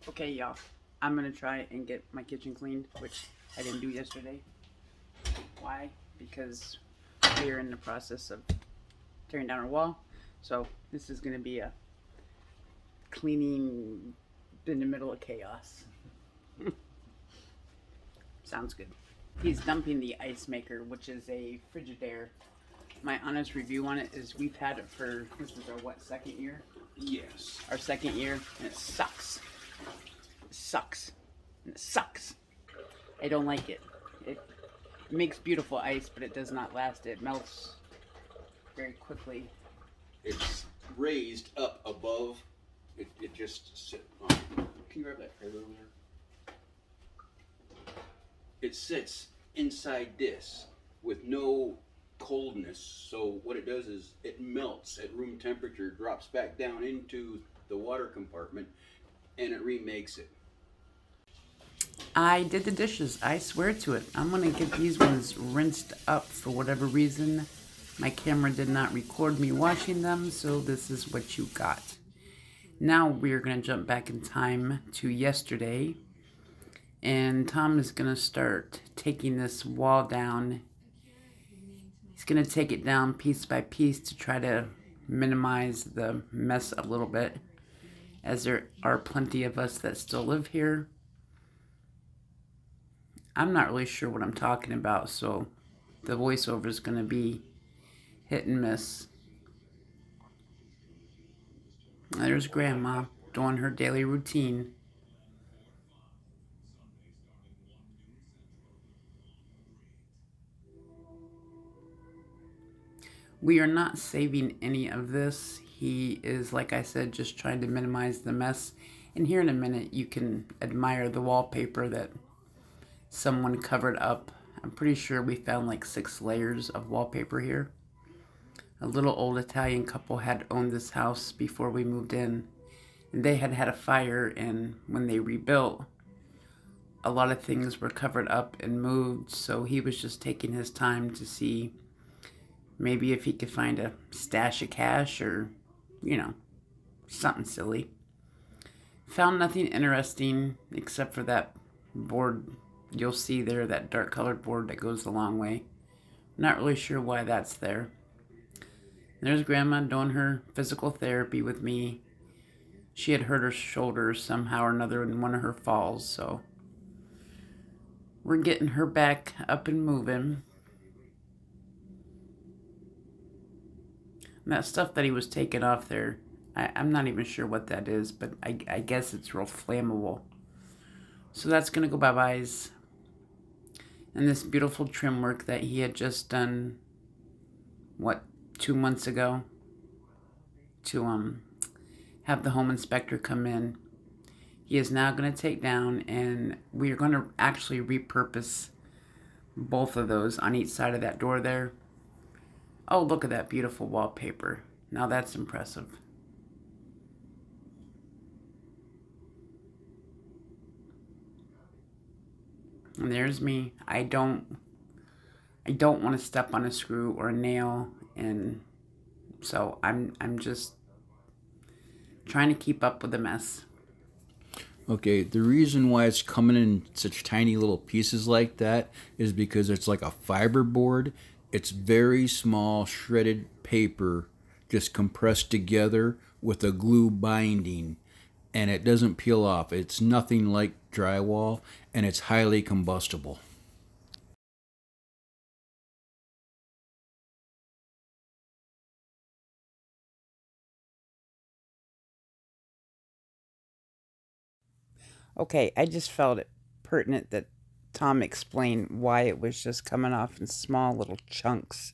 Okay, y'all. I'm gonna try and get my kitchen cleaned, which I didn't do yesterday. Why? Because we're in the process of tearing down our wall. So this is gonna be a cleaning in the middle of chaos. Sounds good. He's dumping the ice maker, which is a Frigidaire. My honest review on it is we've had it for, this is our what, second year? Yes. Our second year, and it sucks. It sucks. And it sucks. I don't like it. It makes beautiful ice, but it does not last. It melts very quickly. It's raised up above. It just sits. Can you grab that over there? It sits inside this with no coldness. So what it does is it melts at room temperature, drops back down into the water compartment, and it remakes it. I did the dishes. I swear to it. I'm going to get these ones rinsed up for whatever reason. My camera did not record me washing them, so this is what you got. Now we're going to jump back in time to yesterday. And Tom is going to start taking this wall down. He's going to take it down piece by piece to try to minimize the mess a little bit, as there are plenty of us that still live here. I'm not really sure what I'm talking about, so the voiceover is going to be hit and miss. There's Grandma doing her daily routine. We are not saving any of this. He is, like I said, just trying to minimize the mess. And here in a minute, you can admire the wallpaper that someone covered up. I'm pretty sure we found like 6 layers of wallpaper here. A little old Italian couple had owned this house before we moved in. And they had had a fire, and when they rebuilt, a lot of things were covered up and moved. So he was just taking his time to see maybe if he could find a stash of cash or, something silly. Found nothing interesting except for that board you'll see there, that dark colored board that goes a long way. Not really sure why that's there. There's Grandma doing her physical therapy with me. She had hurt her shoulder somehow or another in one of her falls, so we're getting her back up and moving. And that stuff that he was taking off there, I'm not even sure what that is, but I guess it's real flammable. So that's going to go bye-byes. And this beautiful trim work that he had just done, 2 months ago, to have the home inspector come in, he is now going to take down, and we are going to actually repurpose both of those on each side of that door there. Oh, look at that beautiful wallpaper. Now that's impressive. And there's me. I don't want to step on a screw or a nail, and so I'm just trying to keep up with the mess. Okay, the reason why it's coming in such tiny little pieces like that is because it's like a fiber board. It's very small shredded paper just compressed together with a glue binding, and it doesn't peel off. It's nothing like drywall, and it's highly combustible. Okay, I just felt it pertinent that Tom explained why it was just coming off in small little chunks,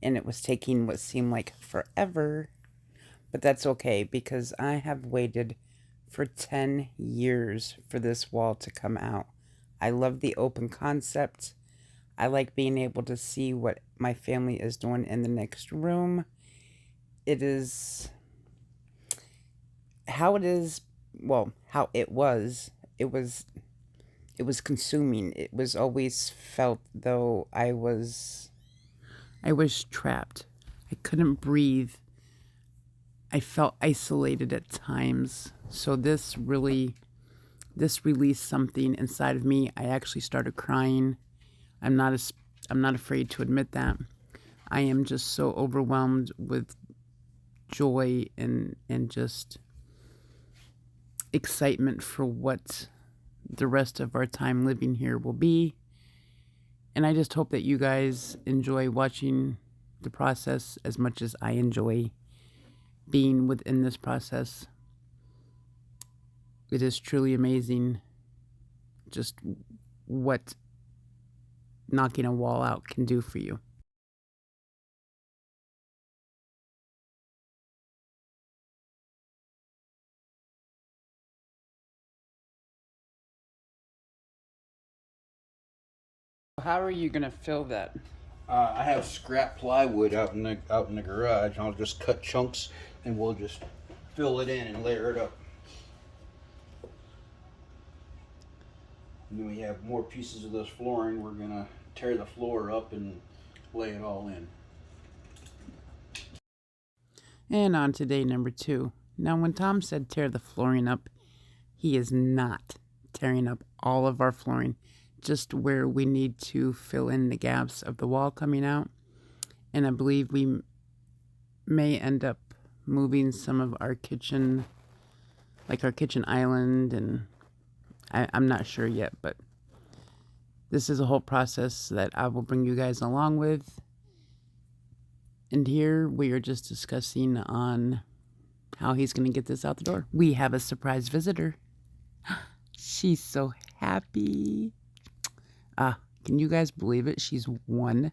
and it was taking what seemed like forever. But that's okay, because I have waited for 10 years for this wall to come out. I love the open concept. I like being able to see what my family is doing in the next room. It is how it is, well, how it was. It was consuming. It was always felt though I was trapped. I couldn't breathe. I felt isolated at times. So this really this released something inside of me. I actually started crying. I'm not afraid to admit that. I am just so overwhelmed with joy and just excitement for what the rest of our time living here will be. And I just hope that you guys enjoy watching the process as much as I enjoy being within this process. It is truly amazing just what knocking a wall out can do for you. How are you gonna fill that? I have scrap plywood out in the garage. I'll just cut chunks and we'll just fill it in and layer it up. And then we have more pieces of this flooring. We're gonna tear the floor up and lay it all in. And on to day number 2. Now, when Tom said tear the flooring up, he is not tearing up all of our flooring, just where we need to fill in the gaps of the wall coming out. And I believe we may end up moving some of our kitchen, like our kitchen island, and I'm not sure yet, but this is a whole process that I will bring you guys along with. And here we are just discussing on how he's going to get this out the door. We have a surprise visitor. She's so happy. Can you guys believe it? She's 1.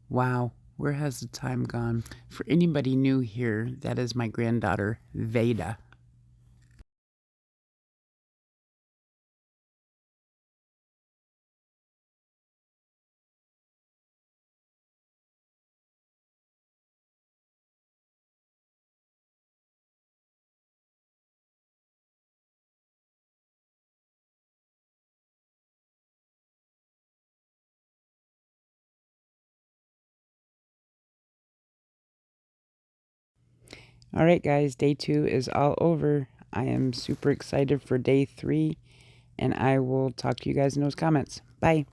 Wow, where has the time gone? For anybody new here, that is my granddaughter, Veda. All right, guys, day 2 is all over. I am super excited for day 3, and I will talk to you guys in those comments. Bye.